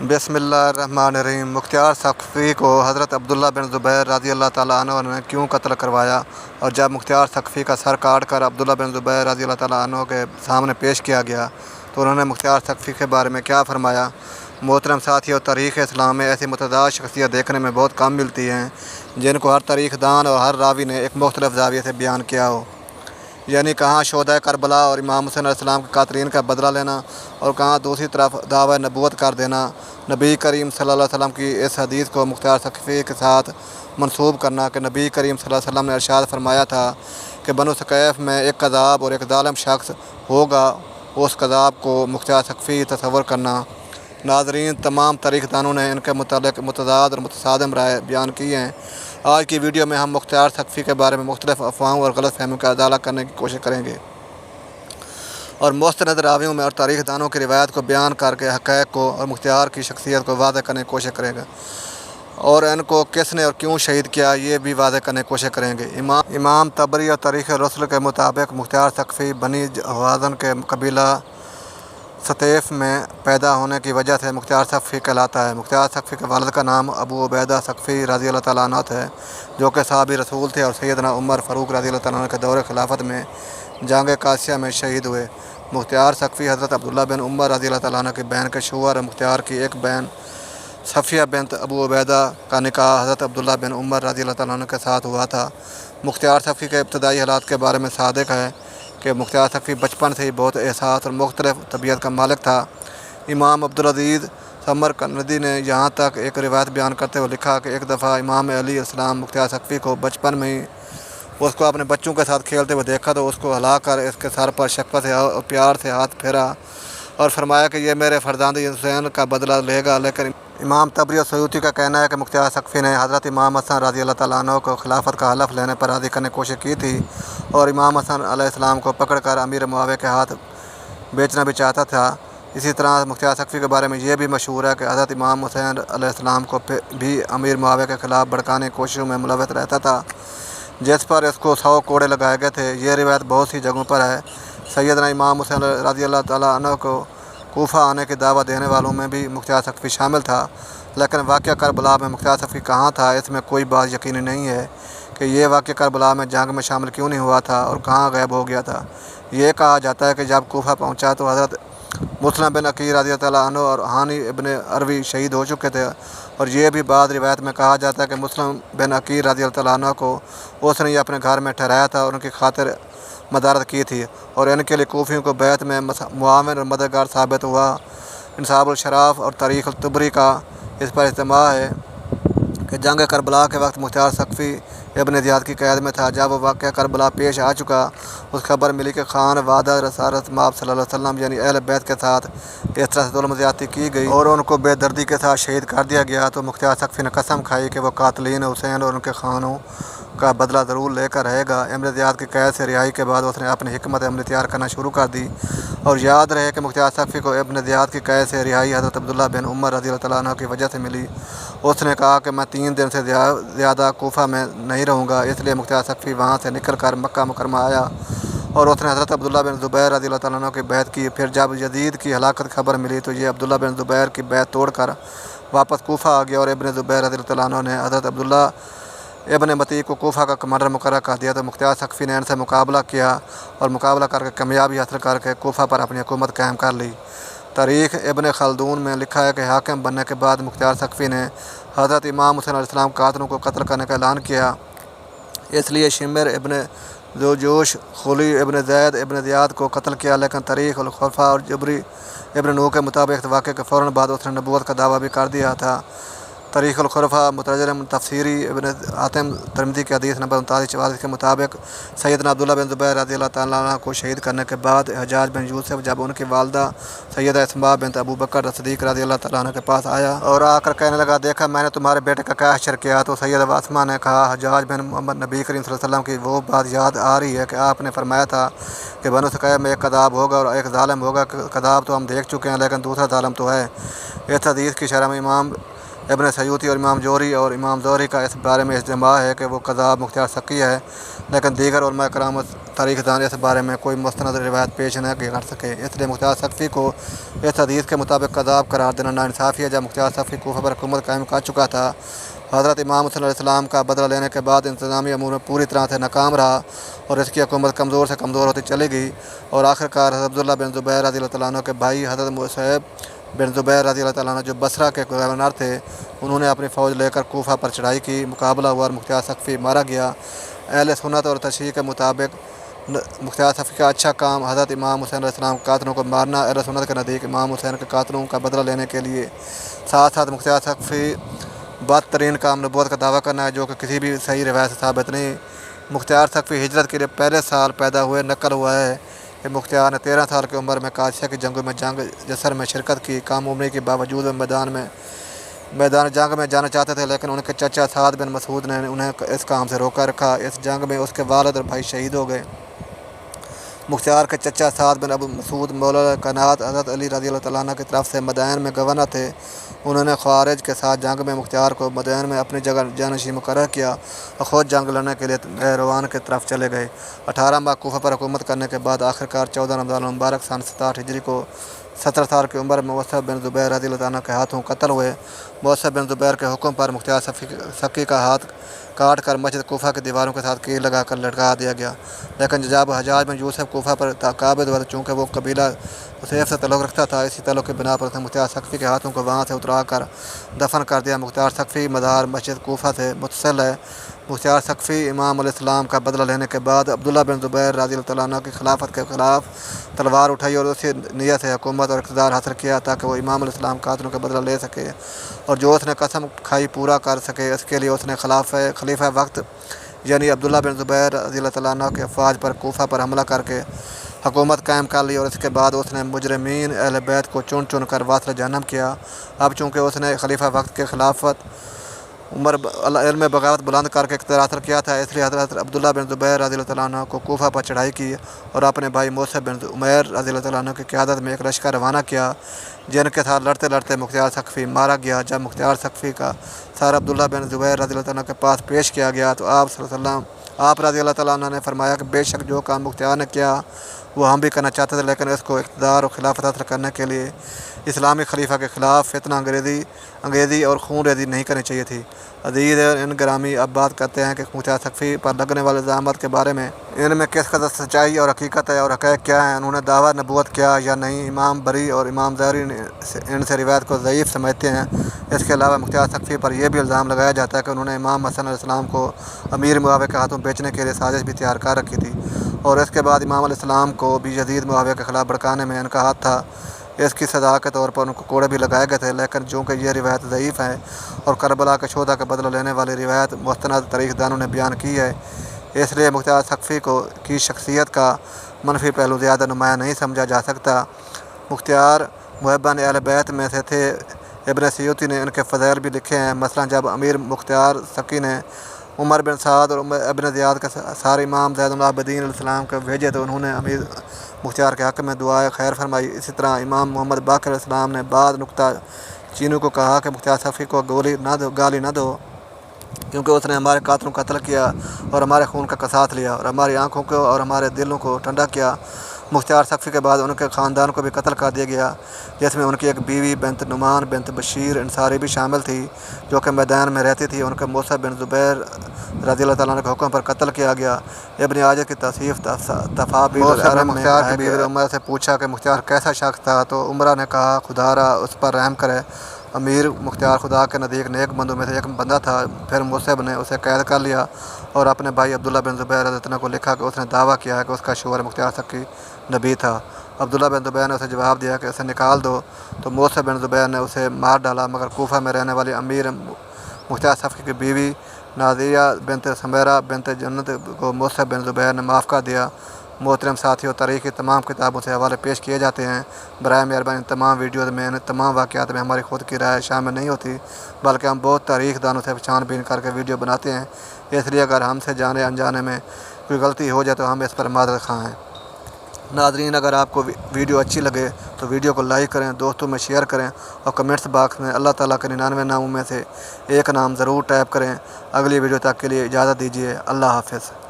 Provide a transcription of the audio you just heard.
बिस्मिल्लाहिर्रहमानिर्रहीम। मुख्तियार सकफ़ी को हज़रत अब्दुल्ला बिन ज़ुबैर रज़ी अल्लाह ताला अन्हु ने क्यों कत्ल करवाया, और जब मुख्तियार सकफ़ी का सर काट कर अब्दुल्ला बिन ज़ुबैर रज़ी अल्लाह ताला अन्हु के सामने पेश किया गया तो उन्होंने मुख्तियार सकफ़ी के बारे में क्या फ़रमाया। मोहतरम साथियों, तारीख़ इस्लाम में ऐसी मुतअद्दिद शख्सियत देखने में बहुत कम मिलती हैं जिनको हर तारीख़ दान और हर रावी ने एक मुख्तलिफ़ ज़ाविये से बयान किया हो। यानी कहाँ शोहदा करबला और इमाम हुसैन अलैहिस्सलाम के कातलीन का बदला लेना, और कहाँ दूसरी तरफ दावा नबूवत कर देना। नबी करीम सल्लल्लाहु अलैहि वसल्लम की इस हदीस को मुख्तियार सकफ़ी के साथ मंसूब करना कि नबी करीम सल्लल्लाहु अलैहि वसल्लम ने इरशाद फरमाया था कि बनु सकैफ़ में एक कज़ाब और एक ज़ालिम शख्स होगा, उस कज़ाब को मुख्तियार सकफ़ी तसव्वुर करना। नाज़रीन, तमाम तारीख़दानों ने इनके मुतालिक मुतज़ाद और मुतसादिम राय बयान की हैं। आज की वीडियो में हम मुख्तियार सकफ़ी के बारे में मुख्तलिफ़ अफ़वाहों और गलत फ़हमियों का इज़ाला करने की कोशिश करेंगे और मुस्तनद रावियों में और तारीख़दानों की रिवायत को बयान करके हक़ाइक़ को और मुख्तियार की शख्सियत को वाज़ह करने की कोशिश करेंगे, और इनको किसने और क्यों शहीद किया ये भी वाज़ह करने की कोशिश करेंगे। इमाम तबरी और तारीख़ रसूल के मुताबिक मुख्तियार सकफ़ी बनी हवाज़न के कबीला सतैफ़ में पैदा होने की वजह से मुख्तियार सकफ़ी कहलाता है। मुख्तियार सकफ़ी के वालिद का नाम अबू उबैदा सकफ़ी रज़ी अल्लाह ताला अन्हु थे, जो कि सहाबी रसूल थे और सैयदना उमर फ़ारूक रज़ी अल्लाह ताला अन्हु के दौर खिलाफत में जंग कासिया में शहीद हुए। मुख्तियार सकफ़ी हज़रत अब्दुल्ला बिन उमर रज़ी अल्लाह ताला अन्हु की बहन के शोहर मुख्तियार की एक बहन सफ़िया बिनत अबू उबैदा का निकाह हज़रत अब्दुल्ला बिन उमर रज़ी अल्लाह ताला अन्हु के साथ हुआ था। मुख्तियार सकफ़ी के इब्तदाई हालात के बारे में सादिक़ है कि मुख्तियार सकफ़ी बचपन से ही बहुत एहसास और मुख्तलिफ़ तबीयत का मालिक था। इमाम अब्दुल अज़ीज़ समरकंदी ने यहाँ तक एक रिवायत बयान करते हुए लिखा कि एक दफ़ा इमाम अली अलैहिस्सलाम मुख्तियार सकफ़ी को बचपन में ही उसको अपने बच्चों के साथ खेलते हुए देखा तो उसको हिलाकर इसके सर पर शफ़क़त से और प्यार से हाथ फेरा और फरमाया कि ये मेरे फ़र्ज़ांद हुसैन का बदला लेगा। लेकिन इमाम तबरी और सयूती का कहना है कि मुख्तियार सकफ़ी ने हज़रत इमाम हसन रज़ी अल्लाह ताला अन्हु को खिलाफत का हलफ़ लेने पर राज़ी करने की कोशिश की थी, और इमाम हसन अलैहिस्सलाम को पकड़कर अमीर मुआविया के हाथ बेचना भी चाहता था। इसी तरह मुख्तियार सकफ़ी के बारे में यह भी मशहूर है कि हज़रत इमाम हुसैन अलैहिस्सलाम को भी अमीर मुआविया के ख़िलाफ़ भड़काने की कोशिशों में मुलव्वस रहता था, जिस पर इसको 100 कोड़े लगाए गए थे। ये रिवायत बहुत सी जगहों पर है। सैयदना इमाम हुसैन रज़ी अल्लाह ताला अन्हु को कूफा आने की दावा देने वालों में भी मुख्तियार सकफ़ी शामिल था, लेकिन वाक़या करबला में मुख्तियार सकफ़ी कहाँ था, इसमें कोई बात यकीनी नहीं है कि ये वाक़या करबला में जंग में शामिल क्यों नहीं हुआ था और कहाँ गायब हो गया था। ये कहा जाता है कि जब कूफा पहुँचा तो हज़रत मुस्लिम बिन अकील रज़ी अल्लाह अन्हु और हानी इब्न अरवी शहीद हो चुके थे, और ये भी बाद रिवायत में कहा जाता है कि मुस्लिम बिन अकील रज़ी अल्लाह अन्हु को उसने अपने घर में ठहराया था और उनकी खातिर मदारत की थी, और इनके लिए कूफियों को बैत में मुआविन और मददगार साबित हुआ। इंसाबुल शराफ और तारीख़ तबरी का इस पर इज्तिमा है कि जंग करबला के वक्त मुख्तियार सकफ़ी इब्न ज़ियाद की क़यादत में था। जब वाक़या करबला पेश आ चुका, उस खबर मिली कि खान वादा रसालत माब सल्लल्लाहु अलैहि वसल्लम यानी अहले बैत के साथ इस तरह से जुल्म ज़्यादती की गई और उनको बेदर्दी के साथ शहीद कर दिया गया, तो मुख्तियार सकफ़ी ने कसम खाई कि वो कातलीन हुसैन और उनके खानों का बदला ज़रूर लेकर रहेगा। इब्न ज़ियाद की कैद से रिहाई के बाद उसने अपनी हिकमत अमली तैयार करना शुरू कर दी, और याद रहे कि मुख्तियार सकफ़ी को इब्न ज़ियाद की कैद से रिहाई हज़रत अब्दुल्ला बिन उमर रज़ी अल्लाह ताला अन्हु की वजह से मिली। उसने कहा कि मैं 3 दिन से ज़्यादा कूफा में नहीं रहूँगा, इसलिए मुख्तियार सकफ़ी वहाँ से निकल कर मक्का मुकरमा आया और उसने हज़रत अब्दुल्ला बिन ज़ुबैर रज़ी अल्लाह ताला अन्हु की बैत की। फिर जब यजीद की हलाकत की खबर मिली तो ये अब्दुल्ला बिन ज़ुबैर की बैत तोड़कर वापस कूफा आ गया, और इब्न ज़ुबैर रज़ी अल्लाह ताला अन्हु ने हज़रत अब्दुल्ला इब्न मती को कूफा का कमांडर मुकर्रर कर दिया। तो मुख्तियार सकफ़ी ने इनसे मुकाबला किया और मुकाबला करके कामयाबी हासिल करके कूफा पर अपनी हुकूमत कायम कर ली। तारीख़ इब्न खलदून में लिखा है कि हाकिम बनने के बाद मुख्तियार सकफ़ी ने हज़रत इमाम हुसैन अलैहिस्सलाम कातलों को कत्ल करने का ऐलान किया, इसलिए शिमर इब्न जोश खुली इब्न ज़ैद इब्न ज़ियाद को कत्ल किया। लेकिन तारीख़ अल खुलफ़ा और जबरी इब्न नूह के मुताबिक वाक़े के फ़ौरन बाद उसने नबूवत का दावा भी कर दिया था। तारीख़ अल खुलफ़ा मुतरजम तफसीरी इब्न हातिम तिरमिज़ी के हदीस नंबर 3944 के मुताबिक सैयदना अब्दुल्ला बिन ज़ुबैर रज़ी अल्लाह ताला अन्हु को शहीद करने के बाद हज्जाज बिन यूसुफ़ जब उनकी वालदा सैयदा इस्मा बिनत अबू बकर सदीक़ रज़ी अल्लाह ताला अन्हु के पास आया और आकर कहने लगा, देखा मैंने तुम्हारे बेटे का क्या हश्र किया। तो सैयदा अस्मा ने कहा, हज्जाज बिन मोहम्मद नबी करीम सल्लल्लाहु अलैहि वसल्लम की वो बात याद आ रही है कि आपने फरमाया था कि बनु सकैफ़ में एक कज़ाब होगा और एक ज़ालिम होगा। कज़ाब तो हम देख चुके हैं, लेकिन दूसरा ज़ालिम तो है। इस हदीस की शरह में इमाम ابن سیوطی اور امام جوہری اور امام زہری کا اس بارے میں اجماع ہے کہ وہ قذاب مختار سقی ہے، لیکن دیگر علماء کرام و تاریخ دان اس بارے میں کوئی مستند روایت پیش نہ کر سکے۔ اس لیے مختار سقفی کو اس حدیث کے مطابق قذاب قرار دینا ناانصافی ہے۔ جب مختار سقفی کوفہ پر حکومت قائم کر چکا تھا، حضرت امام حسین علیہ السلام کا بدلہ لینے کے بعد انتظامی امور میں پوری طرح سے ناکام رہا اور اس کی حکومت کمزور سے کمزور ہوتی چلی گئی، اور آخرکار حضرت عبداللہ بن زبیر رضی اللہ تعالیٰ عنہ کے بھائی حضرت مصعب بن زبیر رضی اللہ تعالیٰ عنہ جو بصرہ کے گورنر تھے، انہوں نے اپنی فوج لے کر کوفہ پر چڑھائی کی، مقابلہ ہوا اور مختار سقفی مارا گیا۔ اہل سنت اور تشیع کے مطابق مختار سقفی کا اچھا کام حضرت امام حسین علیہ السلام کے قاتلوں کو مارنا، اہل سنت کے نزدیک امام حسین کے قاتلوں کا بدلہ لینے کے لیے ساتھ ساتھ مختار سقفی بدترین کام نبوت کا دعویٰ کرنا ہے، جو کہ کسی بھی صحیح روایت سے ثابت نہیں۔ مختار سقفی ہجرت کے لیے پہلے سال پیدا ہوئے، نقل ہوا ہے کہ مختار نے 13 سال کی عمر میں قادسیہ کی جنگوں میں جنگ جسر میں شرکت کی۔ کام عمری کے باوجود وہ میدان جنگ میں جانا چاہتے تھے، لیکن ان کے چچا سعد بن مسعود نے انہیں اس کام سے روکا رکھا۔ اس جنگ میں اس کے والد اور بھائی شہید ہو گئے۔ مختار کے چچا سعد بن ابو مسعود مولا کائنات حضرت علی رضی اللہ تعالیٰ عنہ کی طرف سے مدائن میں گورنر تھے۔ انہوں نے خوارج کے ساتھ جنگ میں مختار کو مدائن میں اپنی جگہ جانشین مقرر کیا اور خود جنگ لڑنے کے لیے روان کی طرف چلے گئے۔ 18 ماہ کوفہ پر حکومت کرنے کے بعد آخرکار 14 رمضان المبارک سن 67 ہجری کو 17 سال کی عمر میں مصعب بن زبیر رضی اللہ عنہ کے ہاتھوں قتل ہوئے۔ مصعب بن زبیر کے حکم پر مختار سقی کا ہاتھ کاٹ کر مسجد کوفہ کی دیواروں کے ساتھ کیل لگا کر لٹکا دیا گیا، لیکن جب حجاج بن یوسف کوفہ پر قابض ہوا، چونکہ وہ قبیلہ حسیف سے تعلق رکھتا تھا، اسی تعلق کی بنا پر اس نے مختار سقفی کے ہاتھوں کو وہاں سے اترا کر دفن کر دیا۔ مختار سقفی مزار مسجد کوفہ سے متصل ہے۔ مختار سقفی امام علیہ السلام کا بدلہ لینے کے بعد عبداللہ بن زبیر رضی اللہ تعالیٰ عنہ کی خلافت کے خلاف تلوار اٹھائی اور اسی نیت سے حکومت اور اقتدار حاصل کیا تاکہ وہ امام علیہ السلام قاتلوں کا بدلہ لے سکے اور جو اس نے قسم کھائی پورا کر سکے۔ اس کے لیے اس نے خلیفہ وقت یعنی عبداللہ بن زبیر رضی اللہ تعالیٰ عنہ کے افواج پر کوفہ پر حملہ کر کے حکومت قائم کر لی، اور اس کے بعد اس نے مجرمین اہل بیت کو چن کر واصل جہنم کیا۔ اب چونکہ اس نے خلیفہ وقت کے خلافت عمر علم بغاوت بلند کر کے اقتدار حاصل کیا تھا، اس لیے حضرت عبداللہ بن زبیر رضی اللہ تعالیٰ عنہ کو کوفہ پر چڑھائی کی اور اپنے بھائی مصعب بن عمیر رضی اللہ تعالیٰ عنہ کی قیادت میں ایک لشکر روانہ کیا، جن کے ساتھ لڑتے لڑتے مختار سقفی مارا گیا۔ جب مختار سقفی کا سر عبداللہ بن زبیر رضی اللہ تعالیٰ عنہ کے پاس پیش کیا گیا تو آپ رضی اللہ تعالیٰ عنہ نے فرمایا کہ بے شک جو کام مختار نے کیا وہ ہم بھی کرنا چاہتے تھے، لیکن اس کو اقتدار اور خلافت حاصل کرنے کے لیے اسلامی خلیفہ کے خلاف فتنہ انگیزی اور خون ریزی نہیں کرنی چاہیے تھی۔ عزیز ان گرامی اب بات کرتے ہیں کہ مختار سقفی پر لگنے والے الزامات کے بارے میں، ان میں کس قدر سچائی اور حقیقت ہے اور حقائق کیا ہیں، انہوں نے دعویٰ نبوت کیا یا نہیں۔ امام بری اور امام زہری ان سے روایت کو ضعیف سمجھتے ہیں۔ اس کے علاوہ مختار سقفی پر یہ بھی الزام لگایا جاتا ہے کہ انہوں نے امام حسن علیہ السلام کو امیر معاویہ کے ہاتھوں بیچنے کے لیے سازش بھی تیار کر رکھی تھی، اور اس کے بعد امام علیہ السلام کو بھی یزید معاویہ کے خلاف بھڑکانے میں ان کا ہاتھ تھا۔ اس کی سزا کے طور پر ان کو کوڑے بھی لگائے گئے تھے، لیکن چونکہ یہ روایت ضعیف ہے اور کربلا کے شہداء کا بدلہ لینے والی روایت مستند تاریخ دانوں نے بیان کی ہے، اس لیے مختار سقفی کی شخصیت کا منفی پہلو زیادہ نمایاں نہیں سمجھا جا سکتا۔ مختار محبان اہل بیت میں سے تھے۔ ابن سیوطی نے ان کے فضائل بھی لکھے ہیں۔ مثلا جب امیر مختار سقی نے عمر بن سعد اور ابن زیاد کے سارے امام زید العابدین علیہ السلام کو بھیجے تو انہوں نے امیر مختار کے حق میں دعائے خیر فرمائی۔ اسی طرح امام محمد باقر علیہ السلام نے بعض نکتہ چینوں کو کہا کہ مختار سقفی کو گالی نہ دو، کیونکہ اس نے ہمارے قاتلوں کا قتل کیا اور ہمارے خون کا قصاص لیا اور ہماری آنکھوں کو اور ہمارے دلوں کو ٹھنڈا کیا۔ مختار سقفی کے بعد ان کے خاندان کو بھی قتل کر دیا گیا، جس میں ان کی ایک بیوی بنت نعمان بنت بشیر انصاری بھی شامل تھی، جو کہ میدان میں رہتی تھی۔ ان کے مصعب بن زبیر رضی اللہ تعالیٰ عنہ کے حکم پر قتل کیا گیا۔ ابن عاجر کی تصحیف تفابیل العرب میں مختار کی بیوی عمرہ سے پوچھا کہ مختار کیسا شخص تھا، تو عمرہ نے کہا خدا را اس پر رحم کرے، امیر مختار خدا کے نزدیک نیک بندوں میں سے ایک بندہ تھا۔ پھر مصعب نے اسے قید کر لیا اور اپنے بھائی عبداللہ بن زبیر رضی اللہ عنہ کو لکھا کہ اس نے دعویٰ کیا ہے کہ اس کا شوہر مختار سقی نبی تھا۔ عبداللہ بن زبیر نے اسے جواب دیا کہ اسے نکال دو، تو مصعب بن زبیر نے اسے مار ڈالا، مگر کوفہ میں رہنے والی امیر مختار سقفی کی بیوی نازیہ بنت سمیرہ بنت جنت کو مصعب بن زبیر نے معاف کر دیا۔ محترم ساتھیوں، تاریخ کی تمام کتابوں سے حوالے پیش کیے جاتے ہیں۔ برائے مہربانی تمام ویڈیوز میں ان تمام واقعات میں ہماری خود کی رائے شامل نہیں ہوتی، بلکہ ہم بہت تاریخ دانوں سے چھان بین کر کے ویڈیو بناتے ہیں، اس لیے اگر ہم سے جانے انجانے میں کوئی غلطی ہو جائے تو ہم اس پر معذرت خواہ ہیں۔ ناظرین اگر آپ کو ویڈیو اچھی لگے تو ویڈیو کو لائک کریں، دوستوں میں شیئر کریں اور کمنٹس باکس میں اللہ تعالیٰ کے 99 ناموں میں سے ایک نام ضرور ٹائپ کریں۔ اگلی ویڈیو تک کے لیے اجازت دیجیے، اللہ حافظ۔